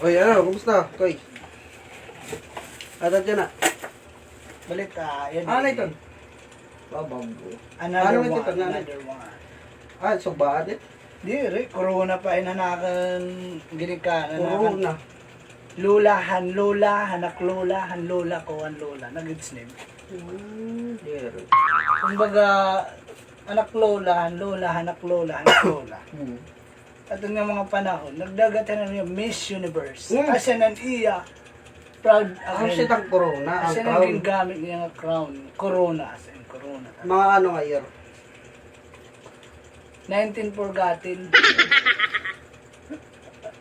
Oy, ano, kumusta? Koy. Ata dyan na. Balita, yan. Ano ito? Babago. Another Ano ito? one, another one. Ah, so bad eh. Di rin, corona pa inanakan ginikanan. Corona. Lula, hanlula, hanaklola, hanlula ko, hanlula. Nag-its name. Yeah. Kumbaga, anak lola, hanlula, hanaklola, hanaklola. At yung mga panahon, nagdagatan na niya Miss Universe. Kasi nan iya, proud Ang shit ang corona, ang Kasi crown. naging gamit niya nga crown. Corona, as in corona. Mga ano nga year? 19 forgotten.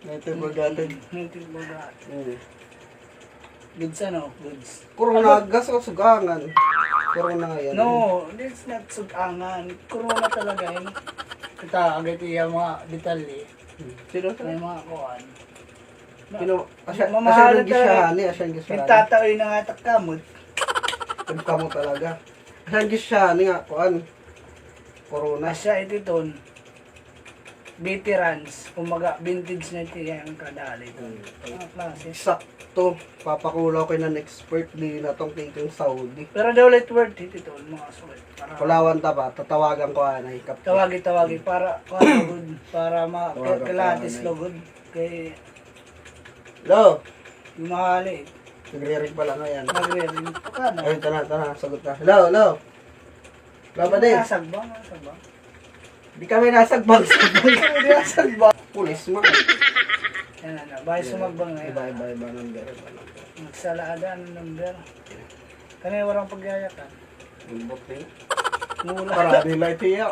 19 forgotten. 19 forgotten. Goods ano? Goods. Corona, gas o sugangan. Corona nga yan. No, it's not sugangan. Corona talaga yun. Kita, agad iya mga detalye. Sino May sa? mga kuhan. Sino? Asya Mamahalan ng gisyahan eh. Asya ng gisyahan. Nagtataoy na nga takamot. Pagka mo talaga. Asya ng gisyahan nga. Kuan. Corona. Asya ito ton. Veterans. Kumaga, vintage na ito yung kadali. Mga klase. Sakto. Papakulaw kayo ng expert. Di na tong tikong Saudi. Pero daw ulit worth it ito, mga sulit. Para Kulawan ta ba? Tatawagan ko anay. tawagi para good para Tawagan kailantis pa, logod kay Hello. yung mahali Nagre-ring pa lang ngayon. nagre-ring pa na. Ayun, tana. Sagot na. Hello, hello. Hello pa din. Nasagbang. Di kami nasagbang. Hindi nasagbang. Pulis mo. Yan na, bahay sumagbang na yun. Iba number. Magsalaada ng number. Kanina walang pagyayakan. Bumbok din. Mula. Para nila ito yaw.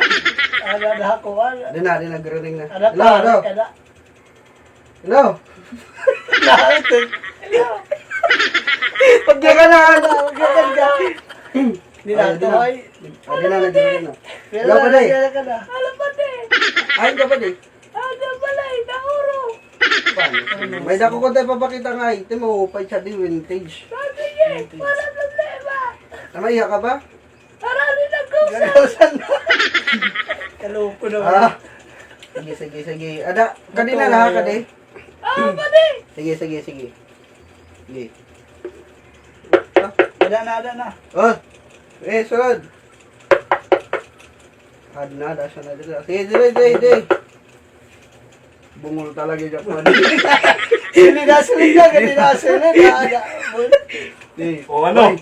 Ada na ako, ada. Di na, nagre-ring na. Ada Hello, hello. Ada. Hello. Lahat eh. Pagyakan na. Hindi na ito ay. Di na, nagre-ring na. Pero Hello, Paday. nagyayakan na. Alam pa din. Ayun ka pa din. Ada pala, nauro. May dako ko tayo papakita nga item mo. Upay siya di vintage. Wala problema. Namaiya ka ba? Marami na kausan. Kaloko naman. Ah. Sige. Ada, kanina na ka di. Pati. Sige. Sige. Ada na. Oh. Sunod. Ada siya na dito. Sige. Bungol talaga yung Japan. Hindi nasulid ka, hindi nasulid. O ano?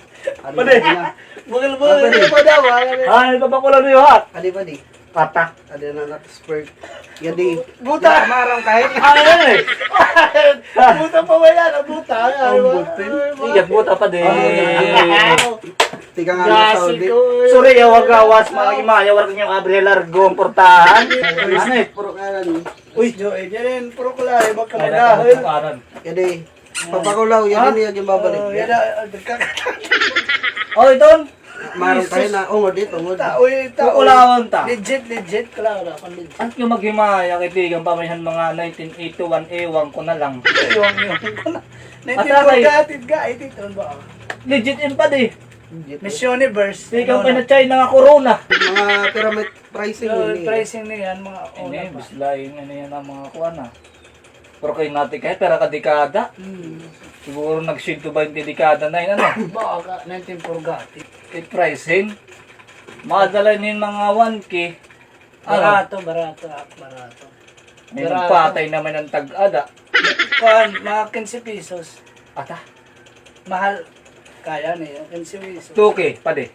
Pwede. Bugil pa daw. Ah, ito ba ko lang yung hat? Adi pa di. Tata. Adi na nat-spurt. Yadi. Buta. Marang kahit. Ah, yan eh. Buta pa ba yan? Buta. Ang butin. Iyak mo pa din. Tiga nga na Saudi. Sorry, awag-awas. Mga imaya, wala kanyang abre largo ang portahan. Ano eh? Puro kanan. Uy, Joey, dyan puro kulay. Baka magahil. Yadi. Papakulaw. Yadi niya yung babalik. Oh, ito. Marang kahit na. Ungod dito. Ungod. Uy, Kukulawan ta. Legit. Kala ko legit. At yung maghimaya, kaibigan, pamayan mga 1981, ewan ko na lang. Iwan ko na. Atay. Naintindihan ka, ito ba? Legit in pa di. Miss Universe. Ikaw pa na China nga corona. Mga pyramid pricing So, yun. pricing niyan mga Hindi, una pa. bislayin ano yan ang mga kuwan ah. Pero kayo natin kahit pera kadekada. Siguro nag-shield to 20 dekada na yun ano. Baka 19 forgotten. Pricing. Madala yun mga 1K. Barato. May nagpatay naman ng tag-ada. Kuan, mga 15 pesos. Ata, Mahal. Kaya niya, 15 pesos. 2K, pade.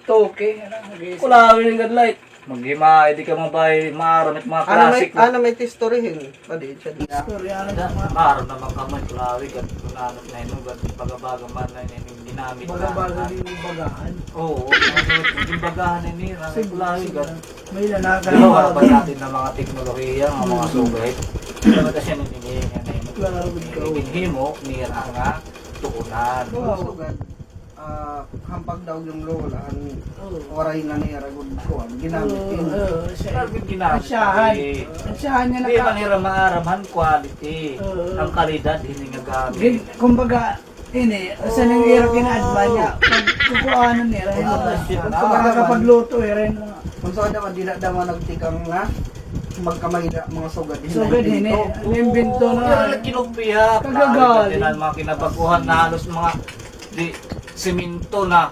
Toke, ano, nag-iisip. Kulawin ng light. Maghimay, di ka mabay, maramit mga classic. Ano may tistorihin? Pwede siya di. Koreano na mga Maram naman ka man, kulawin, ganun kunanot na yun, ganun pagabagang man na yun, yung ginamit na. baga-baga din yung bagahan. Oo, yung bagahan na yun, kulawin, ganun. May lalaka Pero wala pa natin ng mga teknolohiya, ng mga sugay. Dapat kasi yan hinimo, nira nga, tuunan. Sugad. Hampag daw yung lola. Waray na niya ragod ko. Ginamit yun. Sabi ginamit. Asyahan. Asyahan niya Hindi naka... manira maaramhan quality. Ang kalidad, hindi nga gamit. Kumbaga, ini, sa nangyayari kina-adva niya, pag kukuhanan niya, rin Ah, shit. kapag luto, rin lang. Kung saan naman, di na naman nagtikang na. magkamay na mga sugad. Sugad hini. Inimbento Pero na. nagkinumpiya. Kagagaling. Din mga kinabaguhan na halos mga di simento na.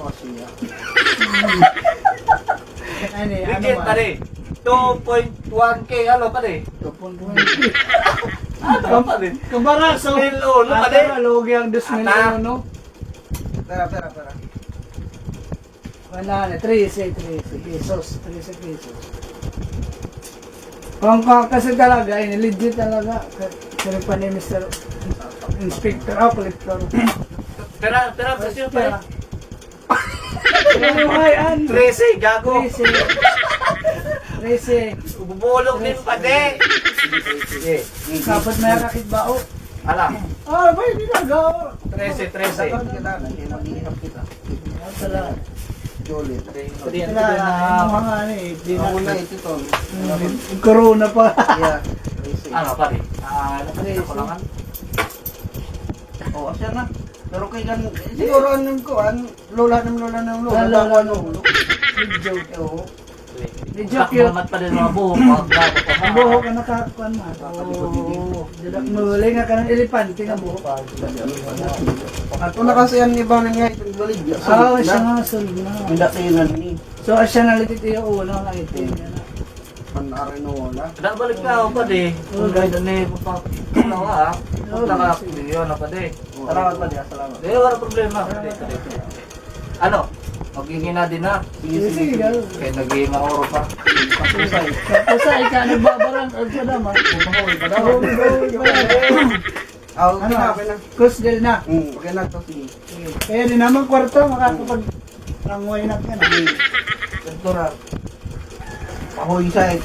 Wasiya. Ano Bigyan ba? pare. 2.1k ano pare? Ano pare? Kabaraso. 2,000 pare. Logi ang 2,000. Pera. Wala na, 13 pesos. 13 pesos. Kung kasi talaga, legit talaga. Kasi pa ni Mr. Inspector, Collector. Pera presyo pare. Ay, 13 gago. 13. Bubulog din pare. Sige. Dapat may rakit ba? Oh, Ala. ba, hindi na gawa. 13. Kita na, hindi mag-iinap kita. Salamat. Jolit. Mga ano eh, di Ako na. na ito to. Corona pa. Yeah. Ano pare? Ako lang. Oh, asya na. Pero kay gan siguro anong ko lola ng lola. Lola. Ano? Joke. Oo. Joke yun. Mamat pa din mga buhok. Mga gago pa. Ang buhok ka nakakuan ma. Oo. Didak muli nga ka ng elepante nga buhok. Ato na kasi yan iba na nga itong baligya. Ah, siya nga sulod na. Hindi tingnan ni. So, siya nalitit yung ulo nga itin. Panare no wala. Balik ka ako pa di. Ganda ni pagkakalawa ah. Pagkakalawa na pa di. Salamat pa diya, salamat. Wala problema. Ano? Magiging na din na. Sige, gano'n. Kaya naging mauro pa. Pasusay. Tapos ay ka, nagbabarang. Ang padama. Bumahoy pa daw. Ano? Okay na. Kusdel na. Okay na to sige. Kaya din naman kwarto, makakapag rangoy na ka na. Ito na. Pahoy side.